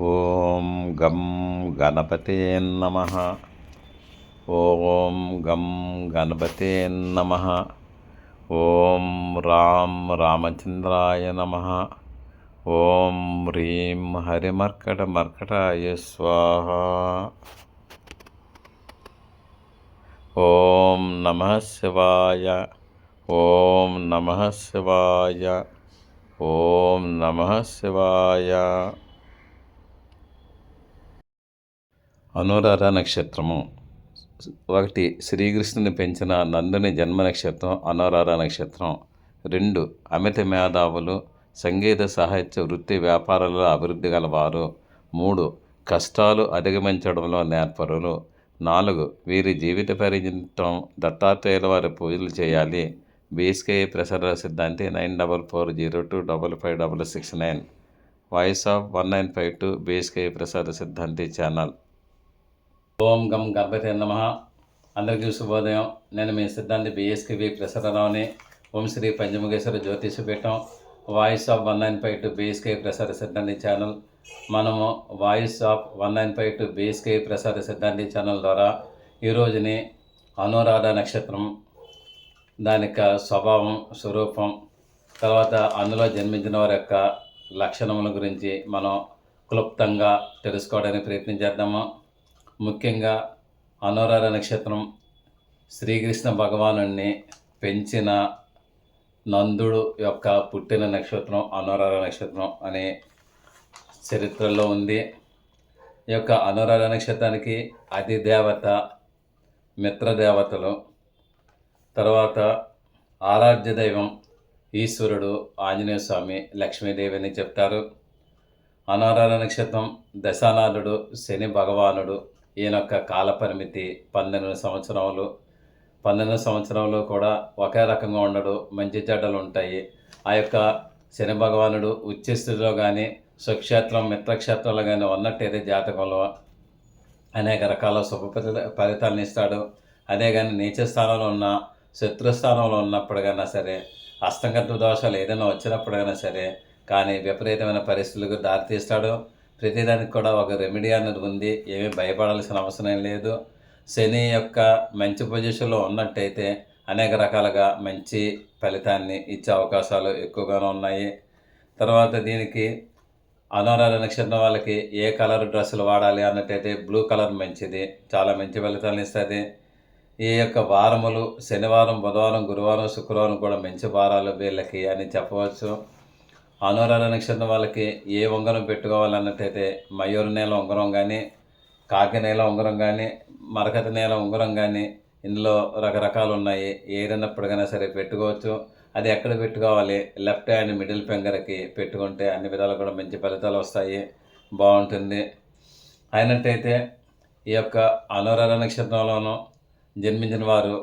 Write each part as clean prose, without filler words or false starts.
ఓం గం గణపతే నమః. ఓం గం గణపతే నమః. ఓం రాం రామచంద్రాయ నమః. ఓం హ్రీం హరిమర్కటమర్కటాయ స్వాహ. ఓం నమః శివాయ. ఓం నమః శివాయ. ఓం నమః శివాయ. అనురాధ నక్షత్రము 1 శ్రీకృష్ణుని పెంచిన నందుని జన్మ నక్షత్రం అనురాధ నక్షత్రం. 2 అమిత మేధావులు, సంగీత సాహిత్య వృత్తి వ్యాపారాలలో అభివృద్ధి గలవారు. 3 కష్టాలు అధిగమించడంలో నేర్పరులు. 4 వీరి జీవిత పర్యంతం దత్తాత్రేయుల వారి పూజలు చేయాలి. బీఎస్కే ప్రసార సిద్ధాంతి 9440255669. వాయిస్ ఆఫ్ 1952 బీఎస్కే ప్రసాద సిద్ధాంతి ఛానల్. ఓం గం గణపతే నమః. అందరికీ శుభోదయం. నేను మీ సిద్ధాంతి బీఎస్కేవి ప్రసారరావుని. ఓం Shri Panchamukheshwara జ్యోతిషపీఠం voice of 1952 BSK ప్రసార సిద్ధాంతి ఛానల్. మనము వాయిస్ ఆఫ్ 1952 బీఎస్కే ప్రసార సిద్ధాంతి ఛానల్ ద్వారా ఈరోజుని అనురాధ నక్షత్రం, దాని యొక్క స్వభావం, స్వరూపం, తర్వాత అందులో జన్మించిన వారి యొక్క లక్షణముల గురించి మనం క్లుప్తంగా తెలుసుకోవడానికి ప్రయత్నం చేద్దాము. ముఖ్యంగా అనురాధ నక్షత్రం శ్రీకృష్ణ భగవానుడిని పెంచిన నందుడు యొక్క పుట్టిన నక్షత్రం అనురాధ నక్షత్రం అనే చరిత్రలో ఉంది. ఈ యొక్క అనురాధ నక్షత్రానికి అధిదేవత మిత్రదేవతలు, తర్వాత ఆరాధ్య దైవం ఈశ్వరుడు, ఆంజనేయ స్వామి, లక్ష్మీదేవి అని చెప్తారు. అనురాధ నక్షత్రం దశానాథుడు శని భగవానుడు. ఈయనొక్క కాల పరిమితి 12 సంవత్సరములు. 12 సంవత్సరంలో కూడా ఒకే రకంగా ఉండడు, మంచి చెడ్డలు ఉంటాయి. ఆ యొక్క శని భగవానుడు ఉచ్చస్థితిలో కానీ స్వక్షేత్రం మిత్రక్షేత్రంలో కానీ ఉన్నట్టయితే జాతకంలో అనేక రకాల శుభ ఫలితాలను ఇస్తాడు. అదే కానీ నీచ స్థానంలో ఉన్న, శత్రుస్థానంలో ఉన్నప్పుడుకైనా సరే, అస్తంగత దోషాలు ఏదైనా వచ్చినప్పుడైనా సరే కానీ విపరీతమైన పరిస్థితులకు దారితీస్తాడు. ప్రతిదానికి కూడా ఒక రెమెడీ అనేది ఉంది, ఏమీ భయపడాల్సిన అవసరం లేదు. శని యొక్క మంచి పొజిషన్లో ఉన్నట్టయితే అనేక రకాలుగా మంచి ఫలితాన్ని ఇచ్చే అవకాశాలు ఎక్కువగానే ఉన్నాయి. తర్వాత దీనికి అనురాధ నక్షత్రం వాళ్ళకి ఏ కలర్ డ్రెస్సులు వాడాలి అన్నట్టయితే బ్లూ కలర్ మంచిది, చాలా మంచి ఫలితాలను ఇస్తుంది. ఈ యొక్క వారములు శనివారం, బుధవారం, గురువారం, శుక్రవారం కూడా మంచి వారాలు వీళ్ళకి అని చెప్పవచ్చు. అనురాధ నక్షత్రం వాళ్ళకి ఏ ఉంగరం పెట్టుకోవాలన్నట్టయితే మయూర నేల ఉంగరం కానీ, కాకి నేల ఉంగరం కానీ, మరకత నేల ఉంగరం కానీ, ఇందులో రకరకాలు ఉన్నాయి. ఏదైనప్పటికైనా సరే పెట్టుకోవచ్చు. అది ఎక్కడ పెట్టుకోవాలి? లెఫ్ట్ హ్యాండ్ మిడిల్ ఫింగర్కి పెట్టుకుంటే అన్ని విధాలు కూడా మంచి ఫలితాలు వస్తాయి, బాగుంటుంది. అయినట్టయితే ఈ యొక్క అనురాధ నక్షత్రంలోనూ జన్మించిన వారు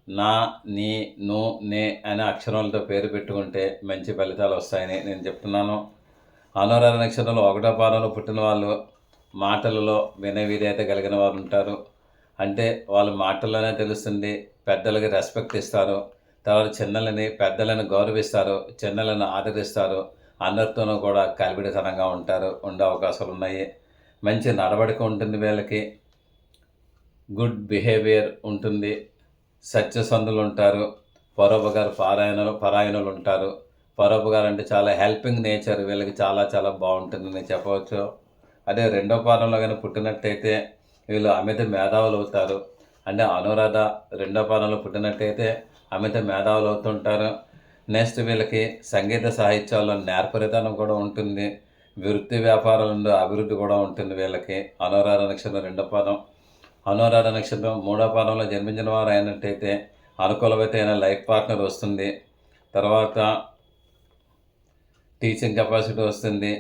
నా, నీ, ను, నే అనే అక్షరాలతో పేరు పెట్టుకుంటే మంచి ఫలితాలు వస్తాయని నేను చెప్తున్నాను. అనురాధ నక్షత్రంలో 1వ పాదంలో పుట్టిన వాళ్ళు మాటలలో వినయ కలిగిన వారు ఉంటారు. అంటే వాళ్ళ మాటల్లోనే తెలుస్తుంది. పెద్దలకి రెస్పెక్ట్ ఇస్తారు, తర్వాత చిన్నలని పెద్దలను గౌరవిస్తారు, చిన్నలను ఆదరిస్తారు, అందరితోనూ కూడా కలివిడితనంగా ఉండే అవకాశాలు ఉన్నాయి. మంచి నడవడిక ఉంటుంది, వీళ్ళకి గుడ్ బిహేవియర్ ఉంటుంది, సత్యసంధులు ఉంటారు, పరోపకారు పరాయణులు ఉంటారు. పరోపకారు అంటే చాలా హెల్పింగ్ నేచర్ వీళ్ళకి చాలా చాలా బాగుంటుందని చెప్పవచ్చు. అదే 2వ పాదంలో కానీ పుట్టినట్టయితే వీళ్ళు అమిత మేధావులు అవుతారు. అంటే అనురాధ 2వ పాదంలో పుట్టినట్టయితే అమిత మేధావులు అవుతుంటారు. నెక్స్ట్ వీళ్ళకి సంగీత సాహిత్యాల్లో నేర్పరితనం కూడా ఉంటుంది, వృత్తి వ్యాపారాలలో అభివృద్ధి కూడా ఉంటుంది వీళ్ళకి. అనురాధ నక్షత్రం 2వ పాదం. అనురాధ నక్షత్రం 3వ పాదంలో జన్మించిన వారు అయినట్టయితే అనుకూలమైన లైఫ్ పార్ట్నర్ వస్తుంది. తర్వాత టీచింగ్ కెపాసిటీ వస్తుంది,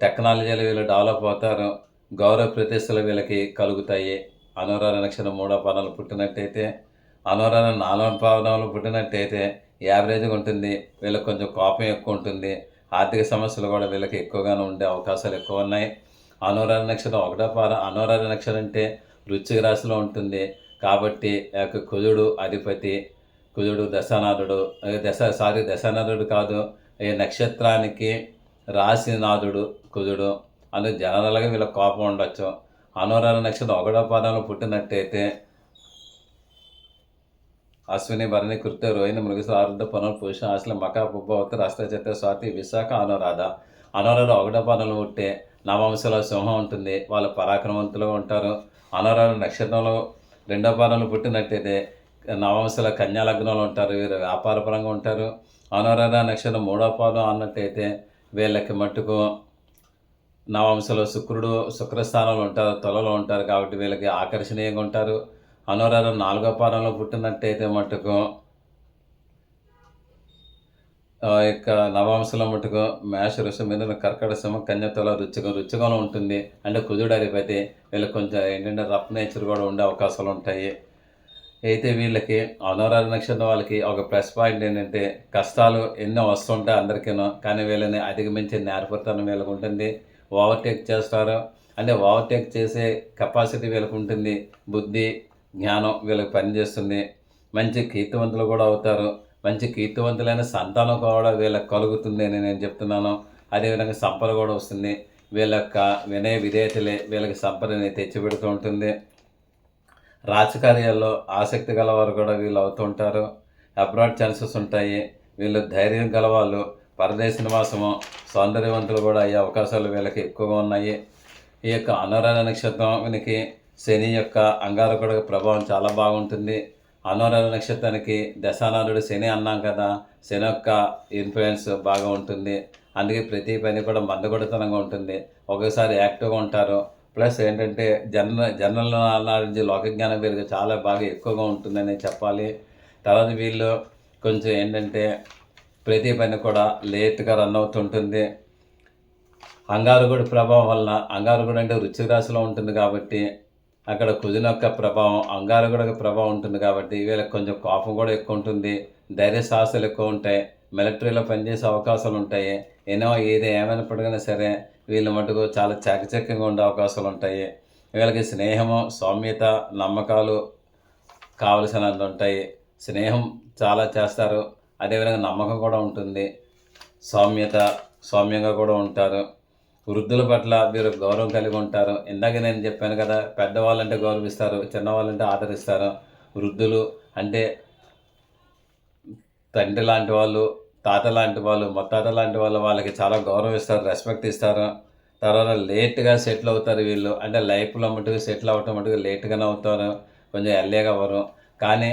టెక్నాలజీలు వీళ్ళు డెవలప్ అవుతారు, గౌరవ ప్రతిష్టలు వీళ్ళకి కలుగుతాయి. అనురాధ నక్షత్రం 3వ పాదంలో పుట్టినట్టయితే. అనురాధ 4వ పాదంలో పుట్టినట్టయితే యావరేజ్గా ఉంటుంది, వీళ్ళకి కొంచెం కోపం ఎక్కువ ఉంటుంది, ఆర్థిక సమస్యలు కూడా వీళ్ళకి ఎక్కువగానే ఉండే అవకాశాలు ఎక్కువ ఉన్నాయి. అనురాధ నక్షత్రం 1వ పాదం. అనురాధ నక్షత్రం అంటే వృశ్చిక రాశిలో ఉంటుంది కాబట్టి కుజుడు అధిపతి, కుజుడు దశానాథుడు, దశానాథుడు కాదు, ఈ నక్షత్రానికి రాశినాథుడు కుజుడు. అందుకు జనరల్గా వీళ్ళకి కోపం ఉండొచ్చు. అనురాధ నక్షత్రం 1వ పాదంలో పుట్టినట్టయితే అశ్విని, భరణి, కృత్య, రోహిణి, మృగశిర, ఆరుద్ర, పునర్, పుష్య, ఆశ్ల, మఖ, పుబ్బ, ఉత్తర, హస్త, చిత్త, స్వాతి, విశాఖ, అనురాధ. అనురాధ 1వ పాదంలో పుట్టే నవాంశలో సింహం ఉంటుంది. వాళ్ళు పరాక్రమవంతులుగా ఉంటారు. అనురాధ నక్షత్రంలో 2వ పాదంలో పుట్టినట్టయితే నవాంశల కన్యా లగ్నంలో ఉంటారు. వీరు వ్యాపారపరంగా ఉంటారు. అనురాధ నక్షత్రం 3వ పాదం అన్నట్టయితే వీళ్ళకి మట్టుకు నవాంశలో శుక్రస్థానంలో ఉంటారు, తులలో ఉంటారు. కాబట్టి వీళ్ళకి ఆకర్షణీయంగా ఉంటారు. అనురాధ 4వ పాదంలో పుట్టినట్టయితే మట్టుకు యొక్క నవాంశలో మట్టుకు మేష, వృషభ, మిథున, కర్కట, సింహం, కన్య, తుల, రుచికంలో ఉంటుంది. అంటే కుజుడు అధిపతి. వీళ్ళకి కొంచెం ఏంటంటే రఫ్ నేచర్ కూడా ఉండే అవకాశాలు ఉంటాయి. అయితే వీళ్ళకి అనురాధ నక్షత్రం వాళ్ళకి ఒక ప్లస్ పాయింట్ ఏంటంటే కష్టాలు ఎన్నో వస్తుంటాయి అందరికీనో, కానీ వీళ్ళని అధిగమించే నేర్పరితనం వీళ్ళకి ఉంటుంది. ఓవర్టేక్ చేస్తారు. అంటే ఓవర్టేక్ చేసే కెపాసిటీ వీళ్ళకి ఉంటుంది. బుద్ధి, జ్ఞానం వీళ్ళకి పనిచేస్తుంది. మంచి కీర్తివంతులు కూడా అవుతారు. మంచి కీర్తివంతులైన సంతానం కూడా వీళ్ళకి కలుగుతుంది అని నేను చెప్తున్నాను. అదేవిధంగా సంపద కూడా వస్తుంది. వీళ్ళ యొక్క వినయ విధేయతలే వీళ్ళకి సంపదని తెచ్చిపెడుతూ ఉంటుంది. రాజకార్యాల్లో ఆసక్తి గలవారు కూడా వీళ్ళు అవుతుంటారు. అబ్రాడ్ ఛాన్సెస్ ఉంటాయి. వీళ్ళు ధైర్యం గలవాళ్ళు, పరదేశ నివాసము, సౌందర్యవంతులు కూడా అయ్యే అవకాశాలు వీళ్ళకి ఎక్కువగా ఉన్నాయి. ఈ యొక్క అనురాధ నక్షత్రం వీనికి శని యొక్క అంగారకుడి ప్రభావం చాలా బాగుంటుంది. అనురాధ నక్షత్రానికి దశానాథుడు శని అన్నాం కదా, శని యొక్క ఇన్ఫ్లుయెన్స్ బాగా ఉంటుంది. అందుకే ప్రతి పని కూడా మందకొడితనంగా ఉంటుంది. ఒకసారి యాక్టివ్గా ఉంటారు. ప్లస్ ఏంటంటే జనరల్ నాలెడ్జ్, లోకజ్ఞానం వీరికి చాలా బాగా ఎక్కువగా ఉంటుందని చెప్పాలి. తర్వాత వీళ్ళు కొంచెం ఏంటంటే ప్రతి పని కూడా లేట్గా రన్ అవుతుంటుంది. అంగారకుడి ప్రభావం వల్ల, అంగారకుడు అంటే వృశ్చిక రాశిలో ఉంటుంది కాబట్టి అక్కడ కుజుని యొక్క ప్రభావం, అంగారకుడి యొక్క ప్రభావం ఉంటుంది కాబట్టి వీళ్ళకి కొంచెం కోపం కూడా ఎక్కువ ఉంటుంది. ధైర్య సాహసాలు ఎక్కువ ఉంటాయి. మిలిటరీలో పనిచేసే అవకాశాలు ఉంటాయి. ఏది ఏమైనప్పటికైనా సరే వీళ్ళ మటుకు చాలా చాకచక్యంగా ఉండే అవకాశాలు ఉంటాయి. వీళ్ళకి స్నేహము, సౌమ్యత, నమ్మకాలు కావలసినంత ఉంటాయి. స్నేహం చాలా చేస్తారు. అదేవిధంగా నమ్మకం కూడా ఉంటుంది. సౌమ్యంగా కూడా ఉంటారు. వృద్ధుల పట్ల వీరు గౌరవం కలిగి ఉంటారు. ఇందాక నేను చెప్పాను కదా, పెద్దవాళ్ళంటే గౌరవిస్తారు, చిన్నవాళ్ళంటే ఆదరిస్తారు. వృద్ధులు అంటే తండ్రి లాంటి వాళ్ళు, తాత లాంటి వాళ్ళు, ముత్తాత లాంటి వాళ్ళు వాళ్ళకి చాలా గౌరవం ఇస్తారు, రెస్పెక్ట్ ఇస్తారు. తర్వాత లేట్గా సెటిల్ అవుతారు వీళ్ళు. అంటే లైఫ్లో మటుకు సెటిల్ అవ్వటం మటుకు లేట్గానే అవుతారు, కొంచెం ఎర్లీగా అవ్వరు. కానీ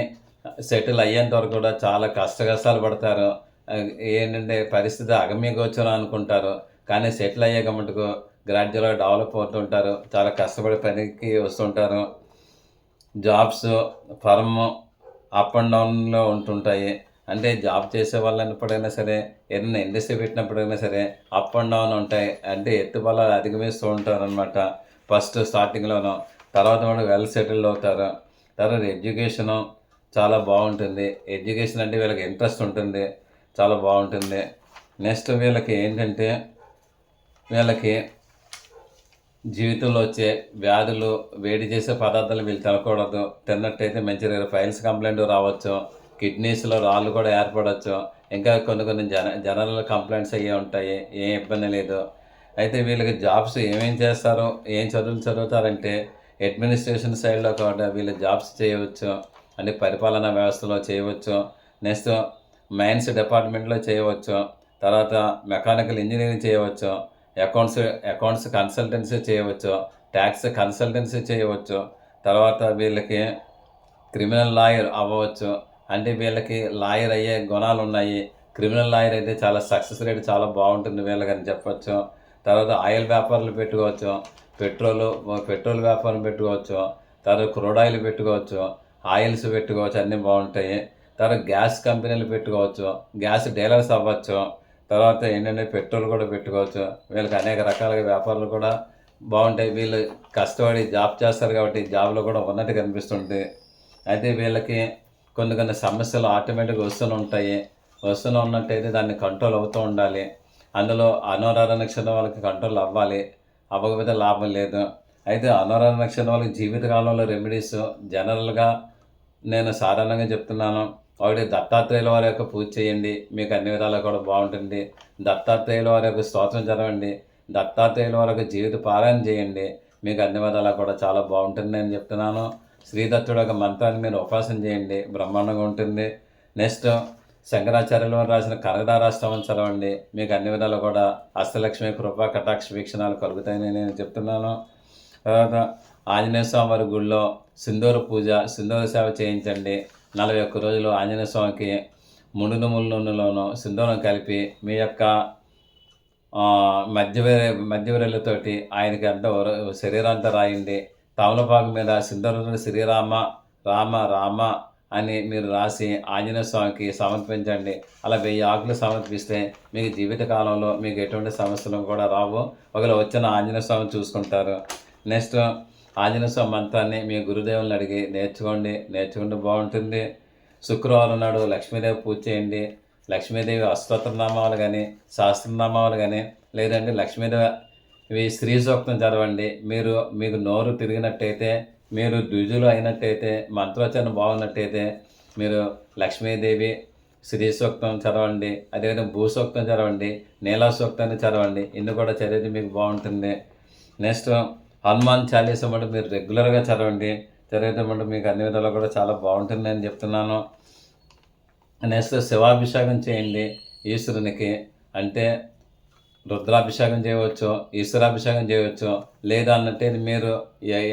సెటిల్ అయ్యేంత వరకు కూడా చాలా కష్టాలు పడతారు. ఏంటంటే పరిస్థితి అగమ్యగోచరం అనుకుంటారు, కానీ సెటిల్ అయ్యాక మటుకు గ్రాడ్యువల్గా డెవలప్ అవుతుంటారు. చాలా కష్టపడి పనికి వస్తుంటారు. జాబ్స్, ఫర్మ్ అప్ అండ్ డౌన్లో ఉంటుంటాయి. అంటే జాబ్ చేసే వాళ్ళనప్పుడైనా సరే, ఏదైనా ఇండస్ట్రీ పెట్టినప్పుడైనా సరే అప్ అండ్ డౌన్ ఉంటాయి. అంటే ఎత్తుబలాలు అధిగమిస్తూ ఉంటారు అనమాట ఫస్ట్ స్టార్టింగ్లోనూ. తర్వాత కూడా వెల్ సెటిల్డ్ అవుతారు. తర్వాత ఎడ్యుకేషను చాలా బాగుంటుంది. ఎడ్యుకేషన్ అంటే వీళ్ళకి ఇంట్రెస్ట్ ఉంటుంది, చాలా బాగుంటుంది. నెక్స్ట్ వీళ్ళకి ఏంటంటే వీళ్ళకి జీవితంలో వచ్చే వ్యాధులు, వేడి చేసే పదార్థాలు వీళ్ళు తినకూడదు. తిన్నట్టయితే మంచి ఫైల్స్ కంప్లైంట్ రావచ్చు. కిడ్నీస్లో రాళ్ళు కూడా ఏర్పడవచ్చు. ఇంకా కొన్ని జనరల్ కంప్లైంట్స్ అయ్యే ఉంటాయి. ఏం ఇబ్బంది లేదు. అయితే వీళ్ళకి జాబ్స్ ఏమేం చేస్తారో, ఏం చదువులు చదువుతారంటే అడ్మినిస్ట్రేషన్ సైడ్లో కూడా వీళ్ళు జాబ్స్ చేయవచ్చు. అంటే పరిపాలనా వ్యవస్థలో చేయవచ్చు. నెక్స్ట్ మైన్స్ డిపార్ట్మెంట్లో చేయవచ్చు. తర్వాత మెకానికల్ ఇంజనీరింగ్ చేయవచ్చు. అకౌంట్స్ కన్సల్టెన్సీ చేయవచ్చు. ట్యాక్స్ కన్సల్టెన్సీ చేయవచ్చు. తర్వాత వీళ్ళకి క్రిమినల్ లాయర్ అవ్వచ్చు. అంటే వీళ్ళకి లాయర్ అయ్యే గుణాలు ఉన్నాయి. క్రిమినల్ లాయర్ అయితే చాలా సక్సెస్ రేట్ చాలా బాగుంటుంది వీళ్ళకని చెప్పచ్చు. తర్వాత ఆయిల్ వ్యాపారాలు పెట్టుకోవచ్చు. పెట్రోల్ వ్యాపారం పెట్టుకోవచ్చు. తర్వాత క్రూడ్ ఆయిల్ పెట్టుకోవచ్చు. ఆయిల్స్ పెట్టుకోవచ్చు, అన్నీ బాగుంటాయి. తర్వాత గ్యాస్ కంపెనీలు పెట్టుకోవచ్చు. గ్యాస్ డీలర్స్ అవ్వచ్చు. తర్వాత ఏంటంటే పెట్రోల్ కూడా పెట్టుకోవచ్చు. వీళ్ళకి అనేక రకాల వ్యాపారాలు కూడా బాగుంటాయి. వీళ్ళు కష్టపడి జాబ్ చేస్తారు కాబట్టి జాబ్లో కూడా ఉన్నతి కనిపిస్తుంది. అయితే వీళ్ళకి కొన్ని సమస్యలు ఆటోమేటిక్గా వస్తూనే ఉన్నట్టయితే దాన్ని కంట్రోల్ అవుతూ ఉండాలి. అందులో అనురాధ నక్షత్రం వాళ్ళకి కంట్రోల్ అవ్వాలి, అవ్వకపోతే లాభం లేదు. అయితే అనురాధ నక్షత్రం వాళ్ళకి జీవితకాలంలో రెమెడీస్ జనరల్గా నేను సాధారణంగా చెప్తున్నాను. ఒకటి దత్తాత్రేయుల వారి యొక్క పూజ చేయండి, మీకు అన్ని విధాలుగా కూడా బాగుంటుంది. దత్తాత్రేయుల వారి యొక్క స్తోత్రం చదవండి. దత్తాత్రేయుల వరకు జీవిత పారాయణ చేయండి. మీకు అన్ని విధాలా కూడా చాలా బాగుంటుంది అని చెప్తున్నాను. శ్రీదత్తుడు ఒక మంత్రాన్ని మీరు ఉపాసన చేయండి, బ్రహ్మాండంగా ఉంటుంది. నెక్స్ట్ శంకరాచార్యులు వారు రాసిన కనకదారాష్టమం చదవండి. మీకు అన్ని విధాలు కూడా హస్తలక్ష్మి కృపా కటాక్ష వీక్షణాలు కలుగుతాయని నేను చెప్తున్నాను. తర్వాత ఆంజనేయ స్వామి వారి గుడిలో సింధూర పూజ, సింధూర సేవ చేయించండి. 41 రోజులు ఆంజనేయ స్వామికి ముళ్ళలోనూ సింధూరం కలిపి మీ యొక్క మధ్యవేరలతోటి ఆయనకి అంతా శరీరాంతా రాయండి. తమలపాకు మీద సింధూరం శ్రీరామ రామ రామ అని మీరు రాసి ఆంజనేయ స్వామికి సమర్పించండి. అలా 1000 ఆకులు సమర్పిస్తే మీకు జీవితకాలంలో మీకు ఎటువంటి సమస్యలు కూడా రావు. ఒకవేళ వచ్చిన ఆంజనేయ స్వామిని చూసుకుంటారు. నెక్స్ట్ ఆంజనేయ స్వామి మంత్రాన్ని మీ గురుదేవులను అడిగి నేర్చుకుంటే బాగుంటుంది. శుక్రవారం నాడు లక్ష్మీదేవి పూజ చేయండి. లక్ష్మీదేవి అష్టోత్తరనామాలు కానీ శాస్త్రనామాలు కానీ లేదంటే లక్ష్మీదేవి స్త్రీ సూక్తం చదవండి. మీకు నోరు తిరిగినట్టయితే, మీరు రుజులు అయినట్టయితే, మంత్రోచ్చారణ బాగున్నట్టయితే మీరు లక్ష్మీదేవి శ్రీ సూక్తం చదవండి. అదేవిధంగా భూసూక్తం చదవండి, నీలా సూక్తాన్ని చదవండి. ఇన్ని కూడా చదివితే మీకు బాగుంటుంది. నెక్స్ట్ హనుమాన్ చాలీసా మటు మీరు రెగ్యులర్గా చదివితే మటు మీకు అన్ని విధాలు కూడా చాలా బాగుంటుంది అని చెప్తున్నాను. నెక్స్ట్ శివాభిషేకం చేయండి ఈశ్వరునికి. అంటే రుద్రాభిషేకం చేయవచ్చు, ఈశ్వరాభిషేకం చేయవచ్చు. లేదా అన్నట్టే మీరు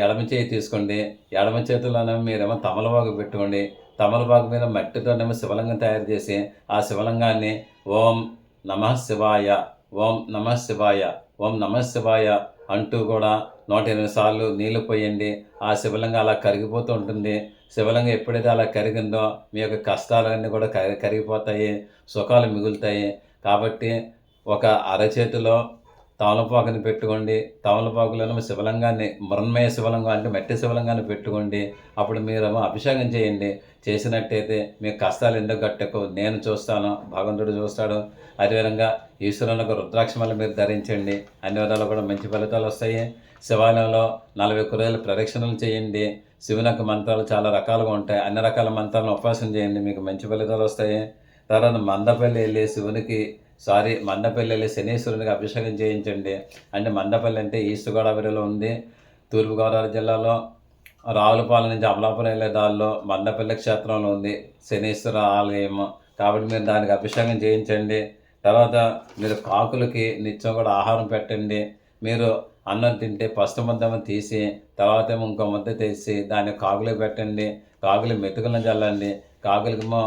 ఎడమ చేయి తీసుకోండి. ఎడమ చేతిలోనే మీరేమో తమలపాకు పెట్టుకోండి. తమలపాకు మీద మట్టితోనేమో శివలింగం తయారు చేసి ఆ శివలింగాన్ని ఓం నమః శివాయ, ఓం నమః శివాయ, ఓం నమః శివాయ అంటూ కూడా 108 సార్లు నీళ్లు పోయండి. ఆ శివలింగం అలా కరిగిపోతూ ఉంటుంది. శివలింగం ఎప్పుడైతే అలా కరిగిందో మీ యొక్క కష్టాలన్నీ కూడా కరిగిపోతాయి, సుఖాలు మిగులుతాయి. కాబట్టి ఒక అరచేతిలో తమలపాకుని పెట్టుకోండి. తమలపాకులను శివలింగాన్ని, మృన్మయ శివలింగం అంటే మట్టి శివలింగాన్ని పెట్టుకోండి. అప్పుడు మీరు అభిషేకం చేయండి. చేసినట్టయితే మీ కష్టాలు ఎందుకు గట్టకు నేను చూస్తాను, భగవంతుడు చూస్తాడు. అదేవిధంగా ఈశ్వరునికి రుద్రాక్షమాలు మీరు ధరించండి. అన్ని విధాలు కూడా మంచి ఫలితాలు వస్తాయి. శివాలయంలో 41 రోజులు ప్రదక్షిణలు చేయండి. శివుని యొక్క మంత్రాలు చాలా రకాలుగా ఉంటాయి. అన్ని రకాల మంత్రాలను ఉపాసన చేయండి, మీకు మంచి ఫలితాలు వస్తాయి. తర్వాత మందపల్లి వెళ్ళి శనీశ్వరునికి అభిషేకం చేయించండి. అంటే మందపల్లి అంటే ఈస్ట్ గోదావరిలో ఉంది. తూర్పుగోదావరి జిల్లాలో రావులపాలెం నుంచి అమలాపురం వెళ్ళే దారిలో మందపల్లి క్షేత్రంలో ఉంది శనీశ్వర ఆలయం. కాబట్టి మీరు దానికి అభిషేకం చేయించండి. తర్వాత మీరు కాకులకి నిత్యం కూడా ఆహారం పెట్టండి. మీరు అన్నం తింటే ఫస్ట్ ముద్ద తీసి తర్వాత ఇంకో ముద్ద తీసి దాన్ని కాకులకు పెట్టండి. కాకులు మెతుకులను చల్లండి. కాకులకేమో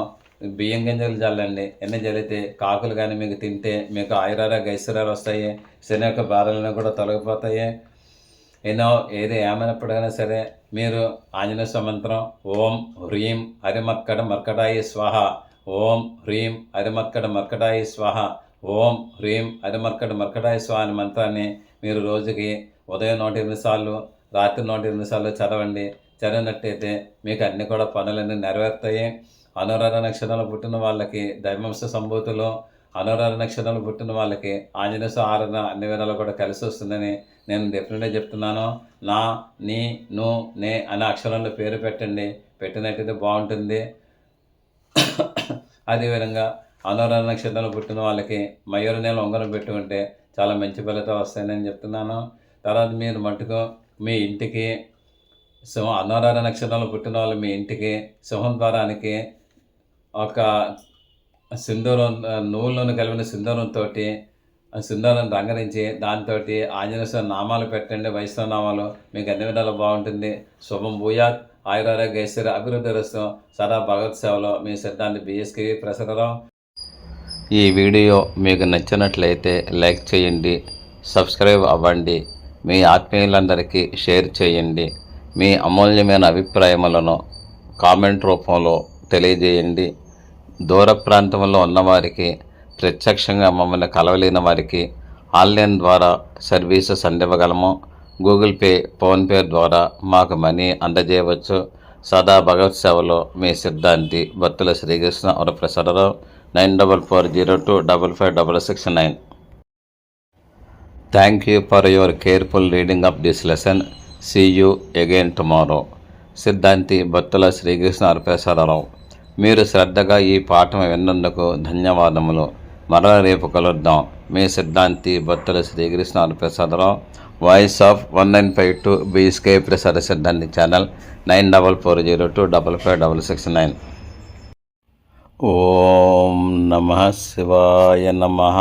బియ్యం గింజలు చల్లండి. ఎన్ని చల్లితే కాకులు కానీ మీకు తింటే మీకు ఆయురారోగ్య ఐశ్వర్యాలు వస్తాయి. శని యొక్క బాధలను కూడా తొలగిపోతాయి. ఏమైనప్పటికైనా సరే మీరు ఆంజనేయ స్వామి మంత్రం ఓం హ్రీం హరిమర్కట మర్కటాయి స్వాహ, ఓం హ్రీం హరిమర్కట మర్కటాయి స్వాహ, ఓం హ్రీం హరిమర్కట మర్కటాయి స్వాహ అనే మంత్రాన్ని మీరు రోజుకి ఉదయం 108 సార్లు, రాత్రి 108 సార్లు చదవండి. చదివినట్టయితే మీకు అన్ని కూడా పనులన్నీ నెరవేరుతాయి. అనురాధ నక్షత్రంలో పుట్టిన వాళ్ళకి దైవంశ సంభూతులు, అనురాధ నక్షత్రంలో పుట్టిన వాళ్ళకి ఆంజనేయ స్వామి ఆరాధన అన్ని విధాలు కూడా కలిసి వస్తుందని నేను డెఫినెట్గా చెప్తున్నాను. నా, నీ, ను, నే అనే అక్షరంలో పేరు పెట్టండి. పెట్టినట్టయితే బాగుంటుంది. అదేవిధంగా అనురాధ నక్షత్రంలో పుట్టిన వాళ్ళకి మయూర నెల ఉంగరం పెట్టుకుంటే చాలా మంచి ఫలితాలు వస్తాయని చెప్తున్నాను. తర్వాత మీరు మటుకు మీ ఇంటికి అనురాధ నక్షత్రంలో పుట్టిన వాళ్ళు మీ ఇంటికి సింహద్వారానికి ఒక సింధూరం, నువ్వులను కలిపిన సింధూరంతో సింధూరం రంగరించి దాంతో ఆంజనేయ స్వామి నామాలు పెట్టండి, వైష్ణవ నామాలు. మీకు అన్ని విధాలు బాగుంటుంది. శుభం భూయాత్, ఆయురారోగ్య ఐశ్వర్య అభివృద్ధి రస్తు. సదా భగవత్ సేవలో మీ సిద్ధాంతి బిఎస్కే ప్రసాదరావు. ఈ వీడియో మీకు నచ్చినట్లయితే లైక్ చేయండి, సబ్స్క్రైబ్ అవ్వండి, మీ ఆత్మీయులందరికీ షేర్ చేయండి. మీ అమూల్యమైన అభిప్రాయములను కామెంట్ రూపంలో తెలియజేయండి. దూర ప్రాంతంలో ఉన్నవారికి, ప్రత్యక్షంగా మమ్మల్ని కలవలేని వారికి ఆన్లైన్ ద్వారా సర్వీసెస్ అందివ్వగలము. గూగుల్ పే, ఫోన్పే ద్వారా మాకు మనీ అందజేయవచ్చు. సదా భగవత్ సేవలో మీ సిద్ధాంతి Battula Srikrishna Varaprasad Rao. 9440255669. Thank you for your careful reading of this lesson. See you again tomorrow. సిద్ధాంతి బత్తుల శ్రీకృష్ణ వరప్రసాదరావు. మీరు శ్రద్ధగా ఈ పాఠం విన్నందుకు ధన్యవాదములు. మరలా రేపు కలుద్దాం. మీ సిద్ధాంతి Bottala Srikrishna Prasadarao, voice of 1952 BSK ప్రసాద సిద్ధాంతి ఛానల్ 9440255669. ఓం నమః శివాయ నమః.